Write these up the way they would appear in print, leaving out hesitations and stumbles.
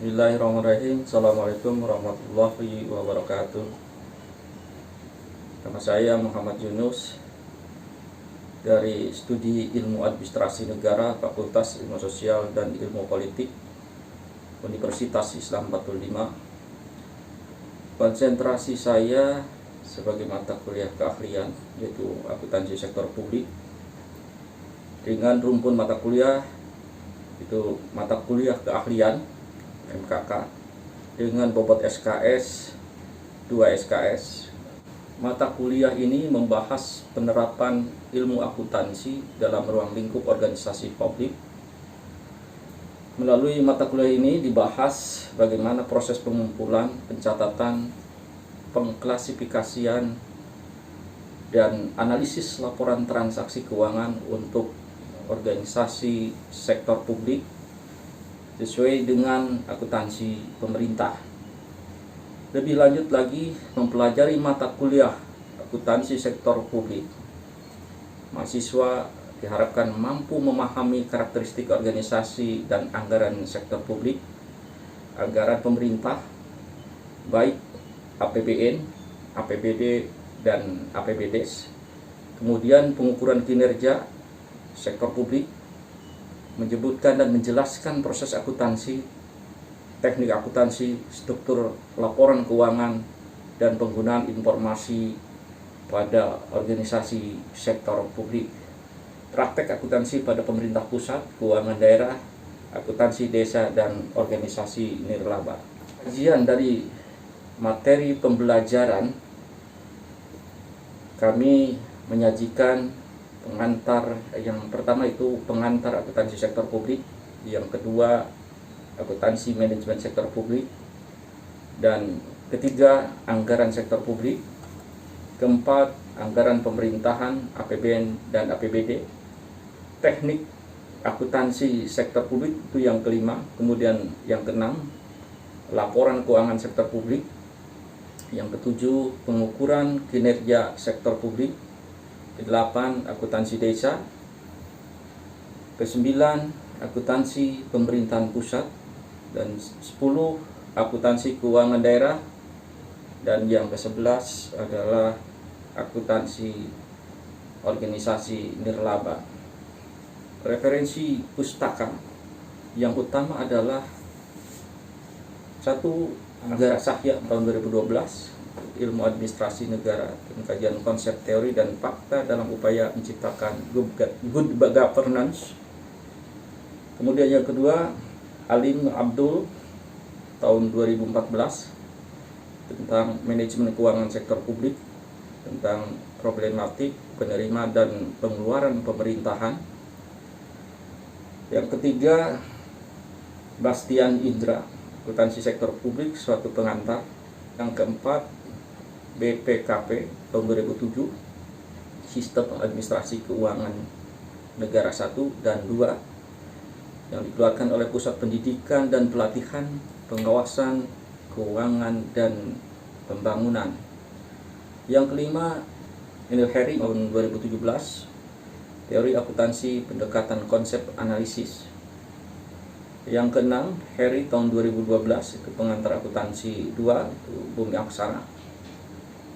Bismillahirrahmanirrahim. Assalamualaikum warahmatullahi wabarakatuh. Nama saya Muhammad Yunus dari Studi Ilmu Administrasi Negara, Fakultas Ilmu Sosial dan Ilmu Politik, Universitas Islam 45. Konsentrasi saya sebagai mata kuliah keahlian yaitu akuntansi sektor publik, dengan rumpun mata kuliah itu mata kuliah keahlian MKK dengan bobot SKS 2 SKS. Mata kuliah ini membahas penerapan ilmu akuntansi dalam ruang lingkup organisasi publik. Melalui mata kuliah ini dibahas bagaimana proses pengumpulan, pencatatan, pengklasifikasian, dan analisis laporan transaksi keuangan untuk organisasi sektor publik sesuai dengan akuntansi pemerintah. Lebih lanjut lagi, mempelajari mata kuliah akuntansi sektor publik, mahasiswa diharapkan mampu memahami karakteristik organisasi dan anggaran sektor publik, anggaran pemerintah, baik APBN, APBD, dan APBDes. Kemudian pengukuran kinerja sektor publik, menyebutkan dan menjelaskan proses akuntansi, teknik akuntansi, struktur laporan keuangan, dan penggunaan informasi pada organisasi sektor publik, praktek akuntansi pada pemerintah pusat, keuangan daerah, akuntansi desa, dan organisasi nirlaba. Kajian dari materi pembelajaran, kami menyajikan pengantar. Yang pertama itu pengantar akuntansi sektor publik, yang kedua akuntansi manajemen sektor publik, dan ketiga anggaran sektor publik, keempat anggaran pemerintahan APBN dan APBD, teknik akuntansi sektor publik itu yang kelima, kemudian yang keenam laporan keuangan sektor publik, yang ketujuh pengukuran kinerja sektor publik, ke-8 akuntansi desa, ke-9 akuntansi pemerintahan pusat, dan 10 akuntansi keuangan daerah, dan yang ke-11 adalah akuntansi organisasi nirlaba. Referensi pustaka yang utama adalah 1. Negara Sahya tahun 2012, Ilmu Administrasi Negara, kajian konsep teori dan fakta dalam upaya menciptakan good governance. Kemudian yang kedua, Alim Abdul tahun 2014 tentang manajemen keuangan sektor publik, tentang problematik penerima dan pengeluaran pemerintahan. Yang ketiga, Bastian Indra, akuntansi sektor publik, suatu pengantar. Yang keempat, BPKP tahun 2007, Sistem Administrasi Keuangan Negara 1 dan 2, yang dikeluarkan oleh Pusat Pendidikan dan Pelatihan Pengawasan Keuangan dan Pembangunan. Yang kelima, Neil Harry tahun 2017, Teori Akuntansi Pendekatan Konsep Analisis. Yang keenam, Harry tahun 2012, itu pengantar akuntansi 2, itu Bumi Aksara.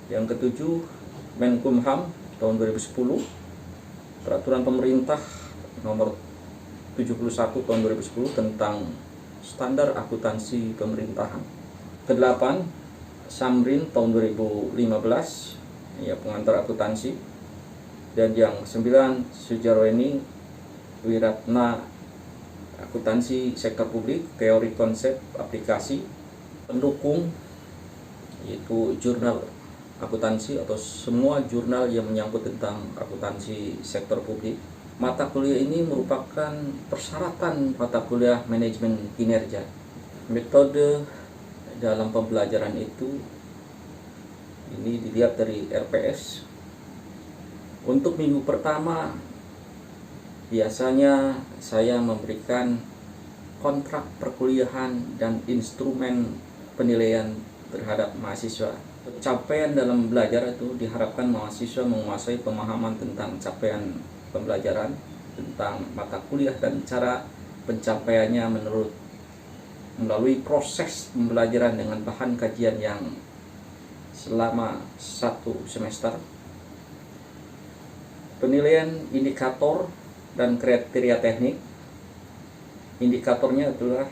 Yang ketujuh, Menkumham tahun 2010, Peraturan Pemerintah nomor 71 tahun 2010 tentang standar akuntansi pemerintahan. Ke-8, Samrin tahun 2015, ya pengantar akuntansi. Dan yang 9, Sujarweni Wiratna, akuntansi sektor publik, teori konsep aplikasi. Pendukung yaitu jurnal akuntansi atau semua jurnal yang menyangkut tentang akuntansi sektor publik. Mata kuliah ini merupakan persyaratan mata kuliah manajemen kinerja. Metode dalam pembelajaran itu ini dilihat dari RPS. Untuk minggu pertama biasanya saya memberikan kontrak perkuliahan dan instrumen penilaian terhadap mahasiswa. Capaian dalam belajar itu diharapkan mahasiswa menguasai pemahaman tentang capaian pembelajaran, tentang mata kuliah dan cara pencapaiannya menurut melalui proses pembelajaran dengan bahan kajian yang selama 1 semester. Penilaian indikator dan kriteria teknik. Indikatornya adalah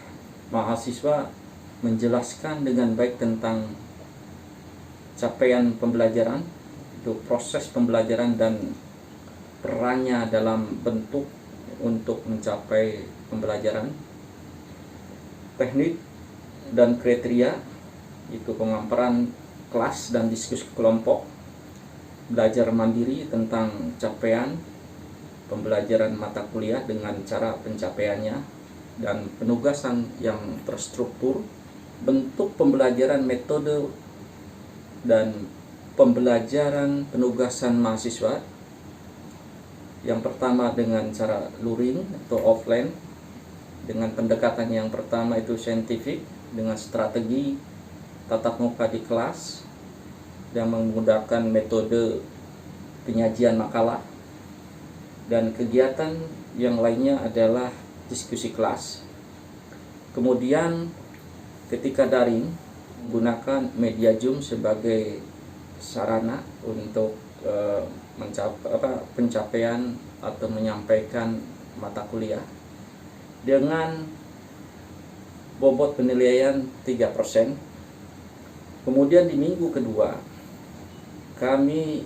mahasiswa menjelaskan dengan baik tentang capaian pembelajaran, itu proses pembelajaran dan perannya dalam bentuk untuk mencapai pembelajaran. Teknik dan kriteria, itu pemaparan kelas dan diskusi kelompok, belajar mandiri tentang capaian pembelajaran mata kuliah dengan cara pencapaiannya, dan penugasan yang terstruktur, bentuk pembelajaran, metode dan pembelajaran penugasan mahasiswa. Yang pertama dengan cara luring atau offline, dengan pendekatan yang pertama itu saintifik dengan strategi tatap muka di kelas yang menggunakan metode penyajian makalah, dan kegiatan yang lainnya adalah diskusi kelas. Kemudian ketika daring, gunakan media Zoom sebagai sarana untuk pencapaian atau menyampaikan mata kuliah dengan bobot penilaian 3%. Kemudian di minggu kedua kami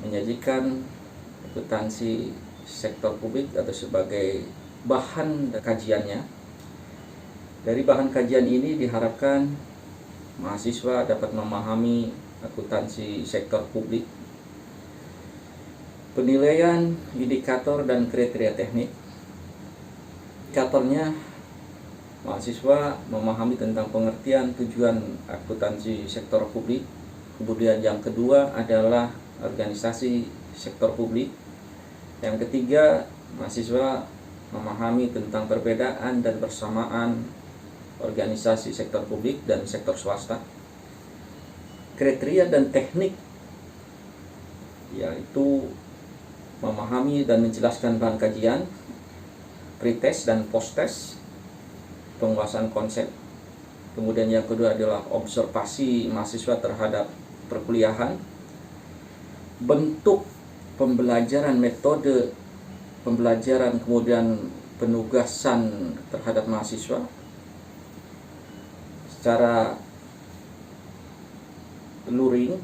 menyajikan akuntansi sektor publik atau sebagai bahan kajiannya. Dari bahan kajian ini diharapkan mahasiswa dapat memahami akuntansi sektor publik, penilaian indikator dan kriteria teknik. Indikatornya, mahasiswa memahami tentang pengertian tujuan akuntansi sektor publik. Kemudian yang kedua adalah organisasi sektor publik. Yang ketiga, mahasiswa memahami tentang perbedaan dan persamaan organisasi sektor publik dan sektor swasta. Kriteria dan teknik, yaitu memahami dan menjelaskan bahan kajian, pretest dan posttest, penguasaan konsep. Kemudian yang kedua adalah observasi mahasiswa terhadap perkuliahan, bentuk pembelajaran, metode pembelajaran, kemudian penugasan terhadap mahasiswa. Secara luring,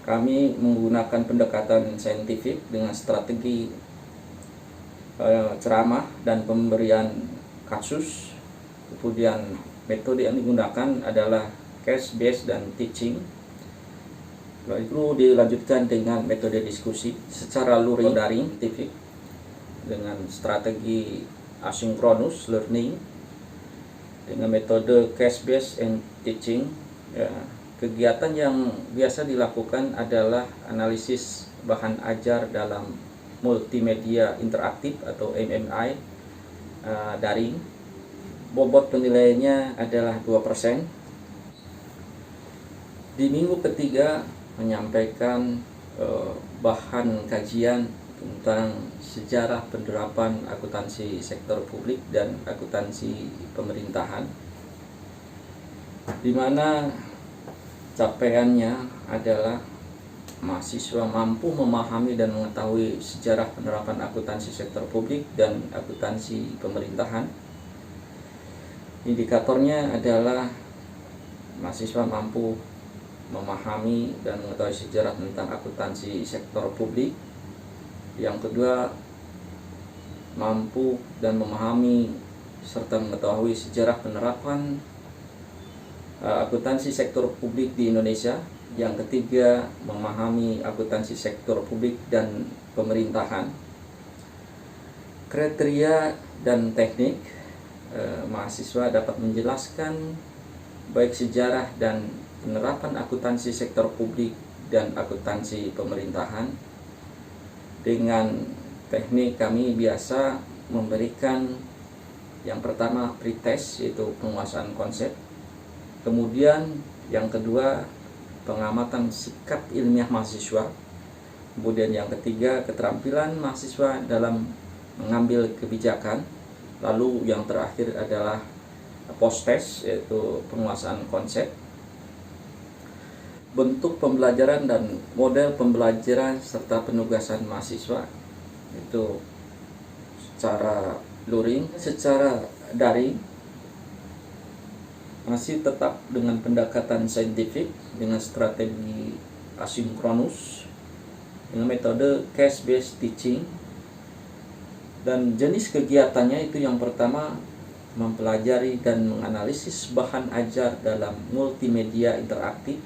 kami menggunakan pendekatan saintifik dengan strategi ceramah dan pemberian kasus. Kemudian metode yang digunakan adalah case based dan teaching. Lalu dilanjutkan dengan metode diskusi secara luring daring saintifik dengan strategi asynchronous learning dengan metode case based and teaching. Kegiatan yang biasa dilakukan adalah analisis bahan ajar dalam multimedia interaktif atau MMI daring. Bobot penilaiannya adalah 2%. Di minggu ketiga menyampaikan bahan kajian tentang sejarah penerapan akuntansi sektor publik dan akuntansi pemerintahan, di mana capaiannya adalah mahasiswa mampu memahami dan mengetahui sejarah penerapan akuntansi sektor publik dan akuntansi pemerintahan. Indikatornya adalah mahasiswa mampu memahami dan mengetahui sejarah tentang akuntansi sektor publik. Yang kedua, mampu dan memahami serta mengetahui sejarah penerapan akuntansi sektor publik di Indonesia. Yang ketiga, memahami akuntansi sektor publik dan pemerintahan. Kriteria dan teknik, mahasiswa dapat menjelaskan baik sejarah dan penerapan akuntansi sektor publik dan akuntansi pemerintahan. Dengan teknik kami biasa memberikan yang pertama pretest, yaitu penguasaan konsep. Kemudian yang kedua, pengamatan sikap ilmiah mahasiswa. Kemudian yang ketiga, keterampilan mahasiswa dalam mengambil kebijakan. Lalu yang terakhir adalah post-test, yaitu penguasaan konsep, bentuk pembelajaran dan model pembelajaran serta penugasan mahasiswa itu secara luring, secara daring, masih tetap dengan pendekatan saintifik dengan strategi asinkronus dengan metode case-based teaching. Dan jenis kegiatannya itu yang pertama mempelajari dan menganalisis bahan ajar dalam multimedia interaktif,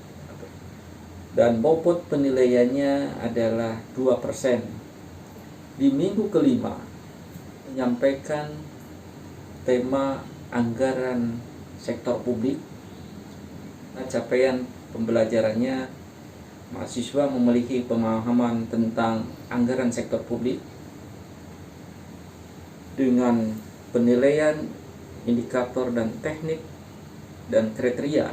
dan bobot penilaiannya adalah 2%. Di minggu kelima menyampaikan tema anggaran sektor publik. Nah, capaian pembelajarannya, mahasiswa memiliki pemahaman tentang anggaran sektor publik dengan penilaian indikator dan teknik dan kriteria.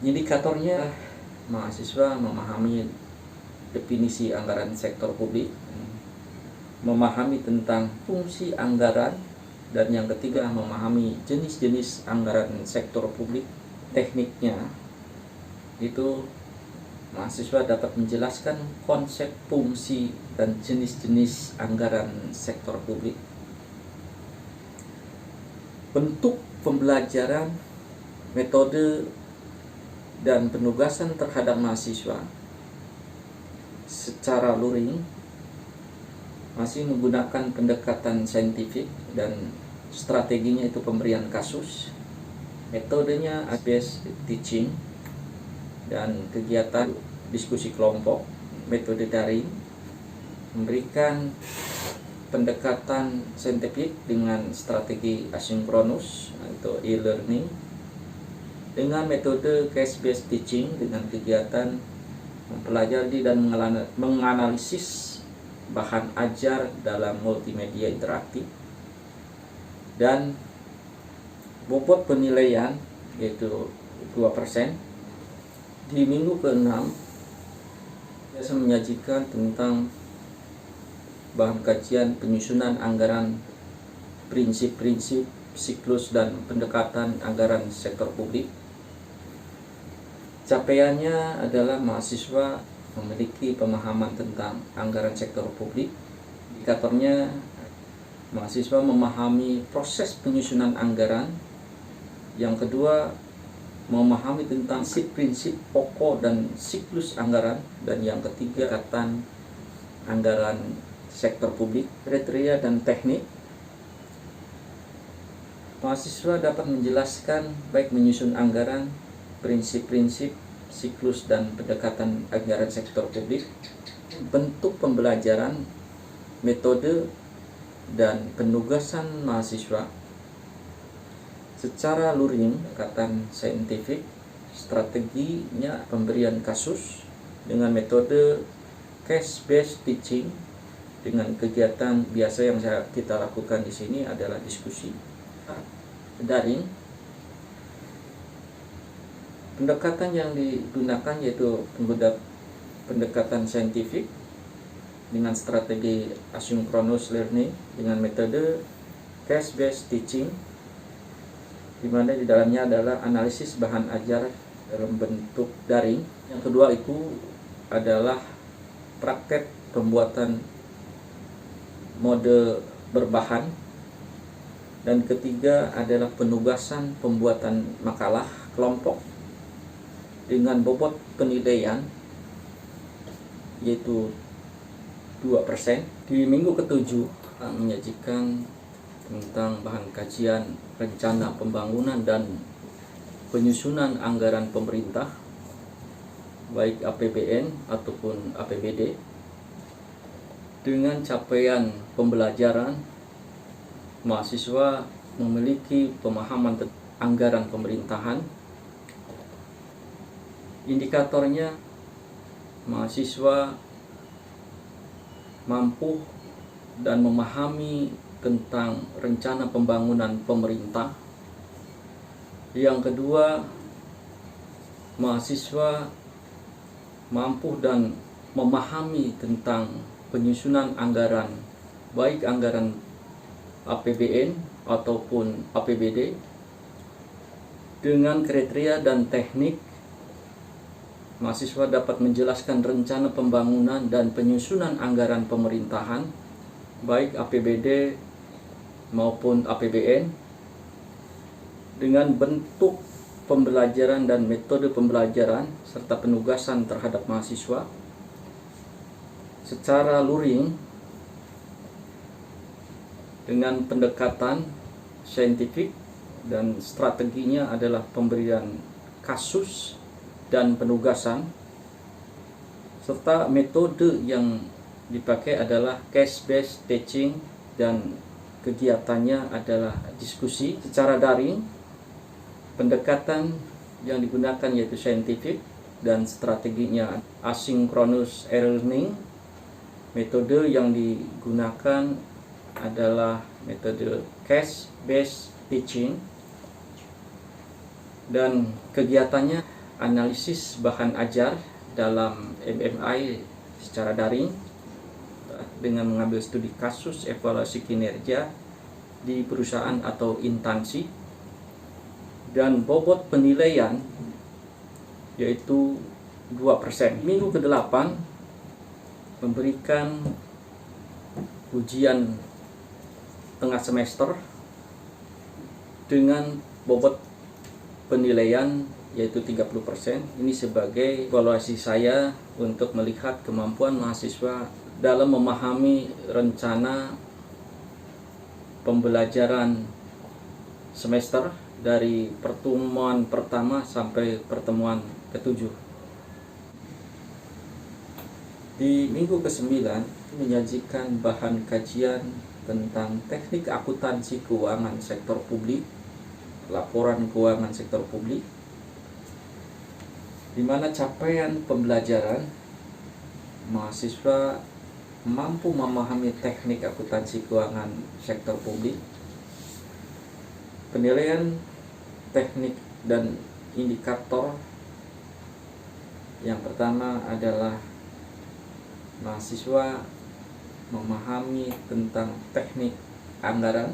Indikatornya, mahasiswa memahami definisi anggaran sektor publik, memahami tentang fungsi anggaran, dan yang ketiga memahami jenis-jenis anggaran sektor publik. Tekniknya itu mahasiswa dapat menjelaskan konsep, fungsi, dan jenis-jenis anggaran sektor publik. Bentuk pembelajaran, metode, dan penugasan terhadap mahasiswa secara luring masih menggunakan pendekatan saintifik dan strateginya itu pemberian kasus. Metodenya based teaching dan kegiatan diskusi kelompok. Metode daring memberikan pendekatan saintifik dengan strategi asinkronus atau e-learning, dengan metode case-based teaching dengan kegiatan mempelajari dan menganalisis bahan ajar dalam multimedia interaktif, dan bobot penilaian yaitu 2%. Di minggu ke-6 biasa menyajikan tentang bahan kajian penyusunan anggaran, prinsip-prinsip, siklus, dan pendekatan anggaran sektor publik. Capaiannya adalah mahasiswa memiliki pemahaman tentang anggaran sektor publik. Indikatornya, mahasiswa memahami proses penyusunan anggaran. Yang kedua, memahami tentang prinsip pokok dan siklus anggaran. Dan yang ketiga, pendekatan anggaran sektor publik, kriteria dan teknik. Mahasiswa dapat menjelaskan baik menyusun anggaran, prinsip-prinsip, siklus, dan pendekatan anggaran sektor publik, bentuk pembelajaran, metode, dan penugasan mahasiswa secara luring, pendekatan saintifik, strateginya pemberian kasus dengan metode case-based teaching, dengan kegiatan biasa yang kita lakukan di sini adalah diskusi daring. Pendekatan yang digunakan yaitu pendekatan saintifik dengan strategi asynchronous learning dengan metode case-based teaching, di mana di dalamnya adalah analisis bahan ajar dalam bentuk daring. Yang kedua itu adalah praktek pembuatan mode berbahan, dan ketiga adalah penugasan pembuatan makalah kelompok dengan bobot penilaian yaitu 2%. Di minggu ke-7 menyajikan tentang bahan kajian rencana pembangunan dan penyusunan anggaran pemerintah, baik APBN ataupun APBD. Dengan capaian pembelajaran, mahasiswa memiliki pemahaman tentang anggaran pemerintahan. Indikatornya, mahasiswa mampu dan memahami tentang rencana pembangunan pemerintah. Yang kedua, mahasiswa mampu dan memahami tentang penyusunan anggaran, baik anggaran APBN ataupun APBD dengan kriteria dan teknik. Mahasiswa dapat menjelaskan rencana pembangunan dan penyusunan anggaran pemerintahan, baik APBD maupun APBN, dengan bentuk pembelajaran dan metode pembelajaran serta penugasan terhadap mahasiswa secara luring dengan pendekatan saintifik, dan strateginya adalah pemberian kasus dan penugasan, serta metode yang dipakai adalah case-based teaching dan kegiatannya adalah diskusi secara daring. Pendekatan yang digunakan yaitu saintifik dan strateginya asynchronous learning. Metode yang digunakan adalah metode case-based teaching, dan kegiatannya analisis bahan ajar dalam MMI secara daring dengan mengambil studi kasus evaluasi kinerja di perusahaan atau instansi, dan bobot penilaian yaitu 2%. Minggu ke-8 memberikan ujian tengah semester dengan bobot penilaian yaitu 30%. Ini sebagai evaluasi saya untuk melihat kemampuan mahasiswa dalam memahami rencana pembelajaran semester dari pertemuan pertama sampai pertemuan ke-7. Di minggu ke-9 menyajikan bahan kajian tentang teknik akuntansi keuangan sektor publik, laporan keuangan sektor publik, di mana capaian pembelajaran mahasiswa mampu memahami teknik akuntansi keuangan sektor publik. Penilaian teknik dan indikator yang pertama adalah mahasiswa memahami tentang teknik anggaran,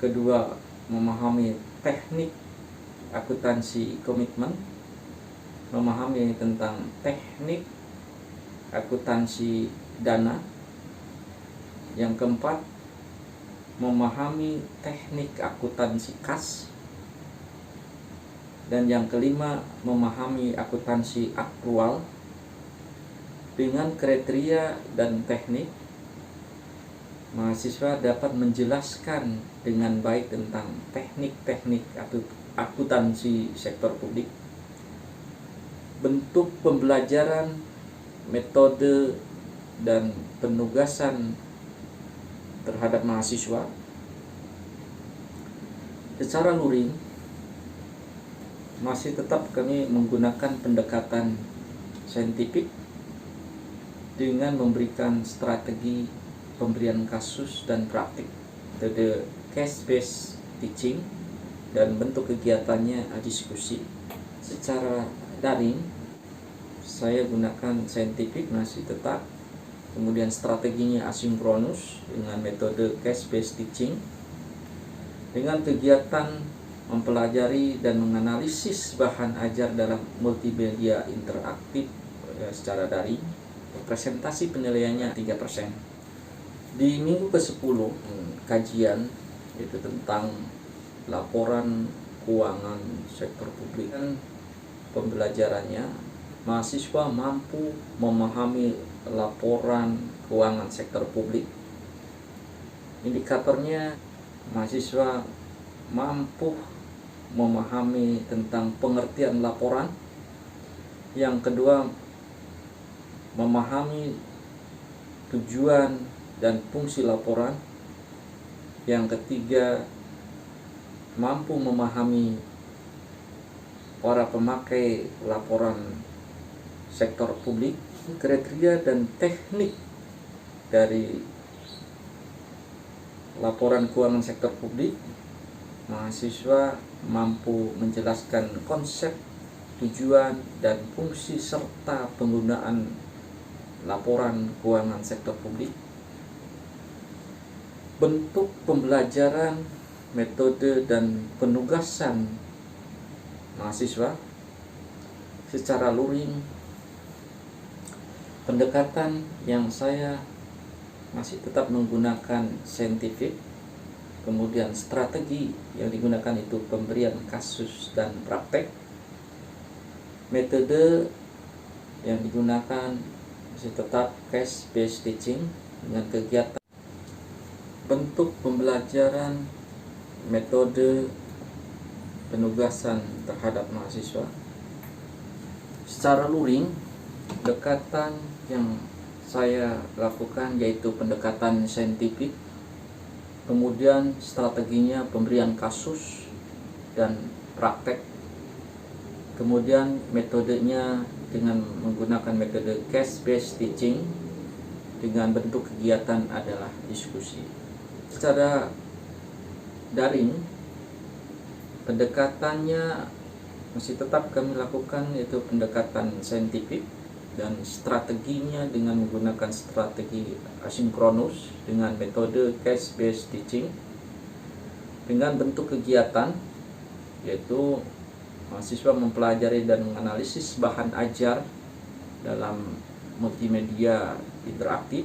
kedua memahami teknik akuntansi komitmen, memahami tentang teknik akuntansi dana, yang keempat memahami teknik akuntansi kas, dan yang kelima memahami akuntansi aktual. Dengan kriteria dan teknik, mahasiswa dapat menjelaskan dengan baik tentang teknik-teknik akuntansi sektor publik, bentuk pembelajaran, metode, dan penugasan terhadap mahasiswa. Secara luring, masih tetap kami menggunakan pendekatan saintifik dengan memberikan strategi pemberian kasus dan praktik, metode case-based teaching, dan bentuk kegiatannya diskusi. Secara daring, saya gunakan saintifik masih tetap, kemudian strateginya asinkronus dengan metode case-based teaching, dengan kegiatan mempelajari dan menganalisis bahan ajar dalam multimedia interaktif secara daring. Presentasi penilaiannya 3%. Di minggu ke-10 kajian itu tentang laporan keuangan sektor publik. Dan pembelajarannya, mahasiswa mampu memahami laporan keuangan sektor publik. Indikatornya, mahasiswa mampu memahami tentang pengertian laporan. Yang kedua, memahami tujuan dan fungsi laporan. Yang ketiga, mampu memahami para pemakai laporan sektor publik. Kriteria dan teknik dari laporan keuangan sektor publik, mahasiswa mampu menjelaskan konsep, tujuan, dan fungsi serta penggunaan laporan keuangan sektor publik. Bentuk pembelajaran, metode dan penugasan mahasiswa secara luring, pendekatan yang saya masih tetap menggunakan saintifik, kemudian strategi yang digunakan itu pemberian kasus dan praktek, metode yang digunakan masih tetap case based teaching dengan kegiatan. Bentuk pembelajaran, metode penugasan terhadap mahasiswa secara luring, pendekatan yang saya lakukan yaitu pendekatan saintifik, kemudian strateginya pemberian kasus dan praktek, kemudian metodenya dengan menggunakan metode case based teaching dengan bentuk kegiatan adalah diskusi. Secara daring, pendekatannya masih tetap kami lakukan yaitu pendekatan saintifik, dan strateginya dengan menggunakan strategi asinkronus dengan metode case based teaching dengan bentuk kegiatan yaitu mahasiswa mempelajari dan menganalisis bahan ajar dalam multimedia interaktif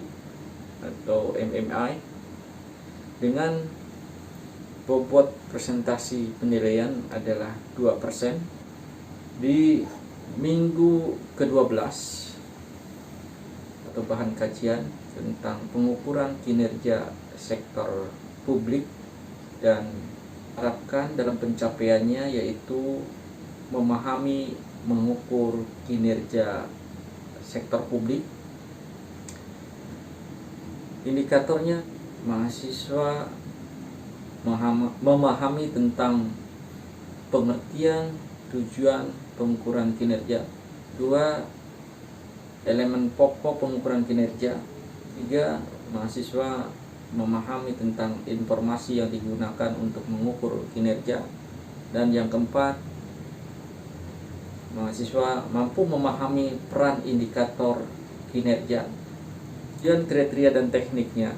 atau MMI dengan bobot presentasi penilaian adalah 2%. Di minggu ke-12 atau bahan kajian tentang pengukuran kinerja sektor publik, dan harapkan dalam pencapaiannya yaitu memahami mengukur kinerja sektor publik. Indikatornya mahasiswa memahami tentang pengertian tujuan pengukuran kinerja, 2 elemen pokok pengukuran kinerja, 3 mahasiswa memahami tentang informasi yang digunakan untuk mengukur kinerja, dan yang keempat mahasiswa mampu memahami peran indikator kinerja dan kriteria dan tekniknya.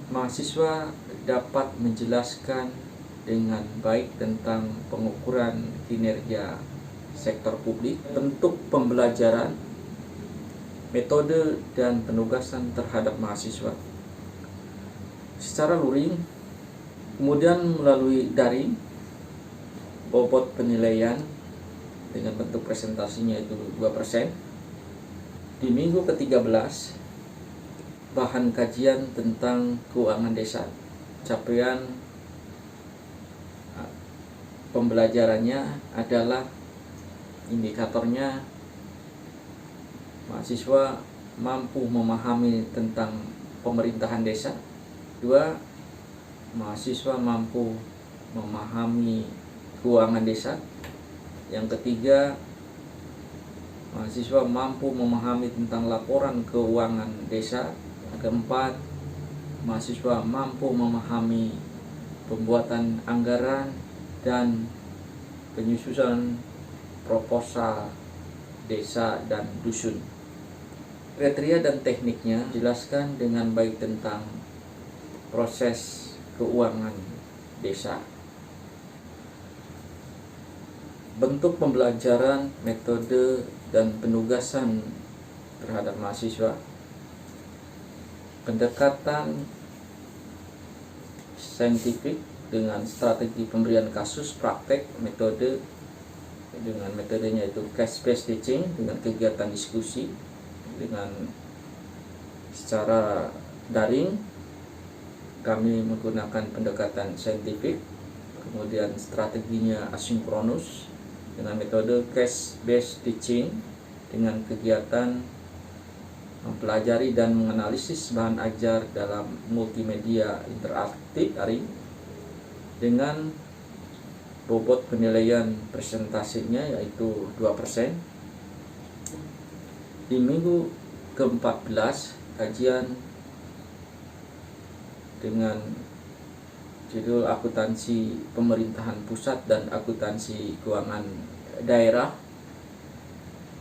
Mahasiswa dapat menjelaskan dengan baik tentang pengukuran kinerja sektor publik, bentuk pembelajaran, metode dan penugasan terhadap mahasiswa secara luring, kemudian melalui daring, bobot penilaian dengan bentuk presentasinya itu 2%. Di minggu ke-13 bahan kajian tentang keuangan desa, capaian pembelajarannya adalah indikatornya mahasiswa mampu memahami tentang pemerintahan desa, 2 mahasiswa mampu memahami keuangan desa, yang ketiga mahasiswa mampu memahami tentang laporan keuangan desa, yang keempat mahasiswa mampu memahami pembuatan anggaran dan penyusunan proposal desa dan dusun. Kriteria dan tekniknya jelaskan dengan baik tentang proses keuangan desa. Bentuk pembelajaran, metode dan penugasan terhadap mahasiswa, pendekatan saintifik dengan strategi pemberian kasus praktek, metode dengan metodenya itu case based teaching dengan kegiatan diskusi, dengan secara daring kami menggunakan pendekatan saintifik, kemudian strateginya asinkronus dengan metode case based teaching dengan kegiatan mempelajari dan menganalisis bahan ajar dalam multimedia interaktif daring dengan bobot penilaian presentasinya yaitu 2%. Di minggu ke-14 kajian dengan judul akuntansi pemerintahan pusat dan akuntansi keuangan daerah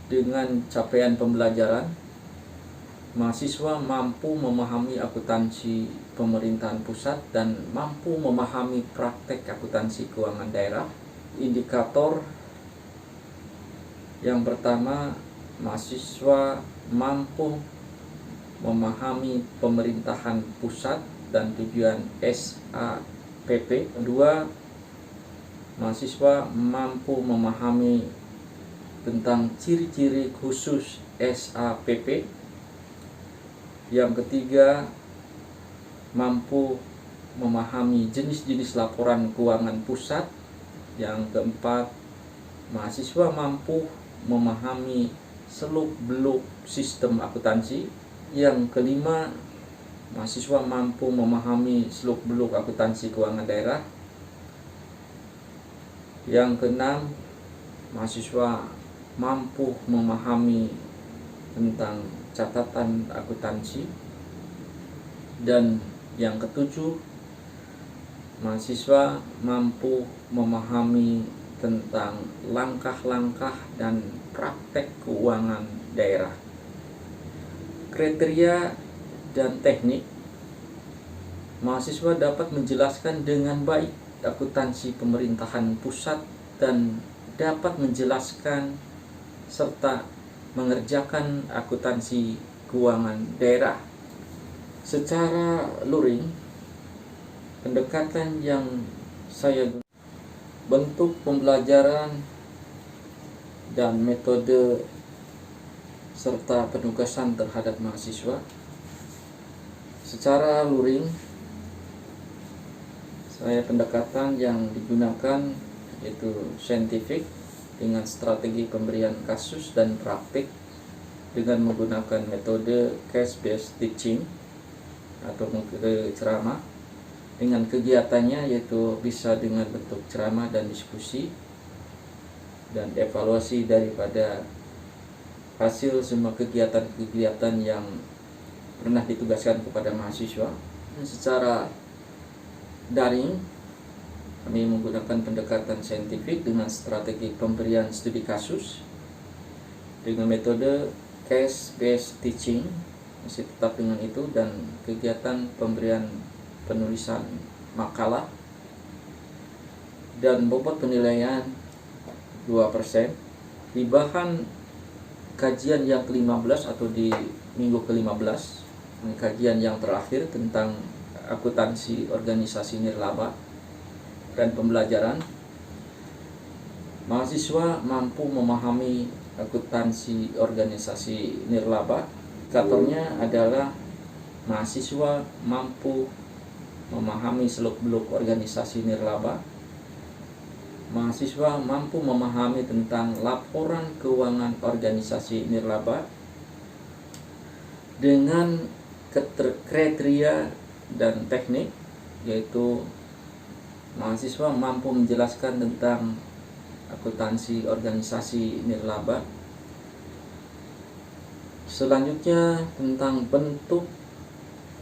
dengan capaian pembelajaran mahasiswa mampu memahami akuntansi pemerintahan pusat dan mampu memahami praktek akuntansi keuangan daerah. Indikator yang pertama, mahasiswa mampu memahami pemerintahan pusat dan tujuan SAPP. Kedua, mahasiswa mampu memahami tentang ciri-ciri khusus SAPP. Yang ketiga, mampu memahami jenis-jenis laporan keuangan pusat. Yang keempat, mahasiswa mampu memahami seluk-beluk sistem akuntansi. Yang kelima, mahasiswa mampu memahami seluk-beluk akuntansi keuangan daerah. Yang keenam, mahasiswa mampu memahami tentang catatan akuntansi. Dan yang ketujuh, mahasiswa mampu memahami tentang langkah-langkah dan praktek keuangan daerah. Kriteria dan teknik, mahasiswa dapat menjelaskan dengan baik akuntansi pemerintahan pusat dan dapat menjelaskan serta mengerjakan akuntansi keuangan daerah. Secara luring, pendekatan yang saya gunakan, bentuk pembelajaran dan metode serta penugasan terhadap mahasiswa. Secara luring, pendekatan yang digunakan yaitu saintifik dengan strategi pemberian kasus dan praktik dengan menggunakan metode case based teaching atau metode ceramah. Dengan kegiatannya yaitu bisa dengan bentuk ceramah dan diskusi dan evaluasi daripada hasil semua kegiatan-kegiatan yang pernah ditugaskan kepada mahasiswa. Secara daring, kami menggunakan pendekatan saintifik dengan strategi pemberian studi kasus dengan metode case based teaching, masih tetap dengan itu, dan kegiatan pemberian penulisan makalah dan bobot penilaian 2%. Di bahan kajian yang ke-15 atau di minggu ke-15, kajian yang terakhir tentang akuntansi organisasi nirlaba dan pembelajaran, mahasiswa mampu memahami akuntansi organisasi nirlaba. Indikatornya adalah mahasiswa mampu memahami seluk-beluk organisasi nirlaba. Mahasiswa mampu memahami tentang laporan keuangan organisasi nirlaba dengan kriteria dan teknik, yaitu mahasiswa mampu menjelaskan tentang akuntansi organisasi nirlaba. Selanjutnya tentang bentuk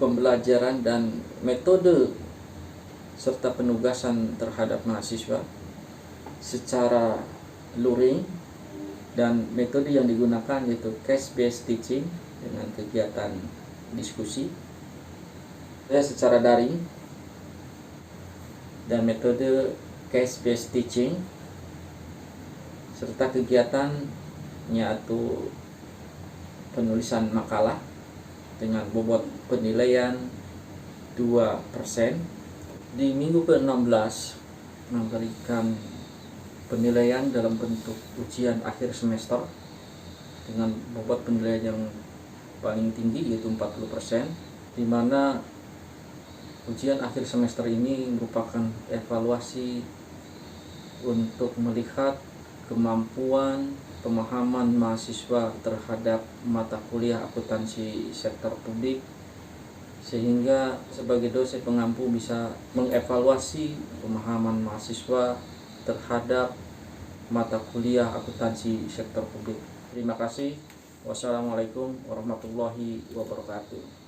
pembelajaran dan metode serta penugasan terhadap mahasiswa secara luring, dan metode yang digunakan yaitu case based teaching dengan kegiatan diskusi secara daring dan metode case based teaching serta kegiatannya yaitu penulisan makalah dengan bobot penilaian 2%. Di minggu ke-16 memberikan penilaian dalam bentuk ujian akhir semester dengan bobot penilaian yang paling tinggi yaitu 40%, di mana ujian akhir semester ini merupakan evaluasi untuk melihat kemampuan pemahaman mahasiswa terhadap mata kuliah akuntansi sektor publik, sehingga sebagai dosen pengampu bisa mengevaluasi pemahaman mahasiswa terhadap mata kuliah akuntansi sektor publik. Terima kasih. Wassalamualaikum warahmatullahi wabarakatuh.